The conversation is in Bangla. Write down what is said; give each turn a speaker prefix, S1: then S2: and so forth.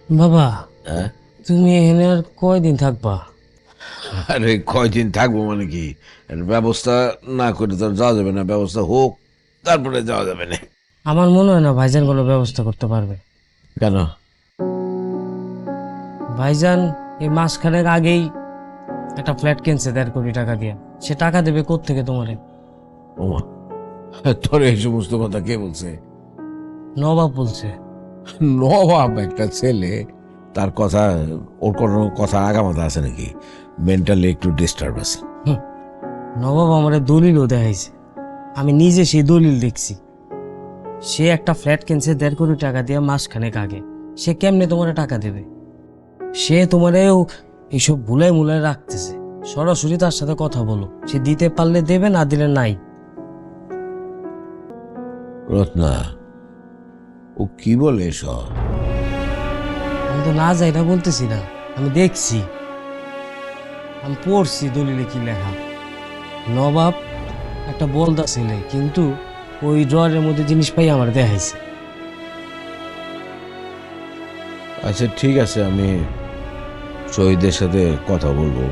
S1: বাবা,
S2: হ্যাঁ?
S1: তুমি এখানে আর কয়দিন থাকবা?
S2: আরে কয়দিন থাকবো মানে কি, এর ব্যবস্থা না করে তো আর যাওয়া যাবে না। ব্যবস্থা হোক, তারপরে যাওয়া যাবে না।
S1: আমার মনে হয় না ভাইজান কোনো ব্যবস্থা করতে পারবে।
S2: কেন?
S1: ভাইজান এই মাসখানেক আগেই একটা ফ্ল্যাট কিনছে 1.5 কোটি টাকা দিয়ে। সে টাকা দেবে কোত্থেকে তোমারে?
S2: ওমা, তোর এই সমস্ত কথা কে বলছে?
S1: নবাব বলছে।
S2: নবাব একটা ছেলে, তার কথা, ওর কোনো কথা আগামাথা আছে নাকি? মেন্টালি একটু ডিস্টার্ব আছে।
S1: নবাব আমারে দলিলও দেখাইছে, আমি নিজে সেই দলিল দেখছি। সে একটা ফ্ল্যাট কিনছে 1.5 কোটি টাকা দিয়ে মাসখানেক আগে। সে কেমনে তোমারে টাকা দেবে? সে তোমারেও এইসব ভুলাই মুলাই রাখতেছে। সরাসরি তার সাথে কথা বলো, সে দিতে পারলে দেবে, না দিলে নাই।
S2: রত্না, ও কি বলে এসব?
S1: আমি তো না যাই না বলতেছি না, আমি দেখছি, আমি পড়ছি দলিলে কি লেখা। নবাব একটা বলদা ছেলে, কিন্তু ওই ড্রয়ারের মধ্যে জিনিস পাই আমার দেখাইছে।
S2: আচ্ছা ঠিক আছে, আমি শহীদের সাথে কথা বলবো।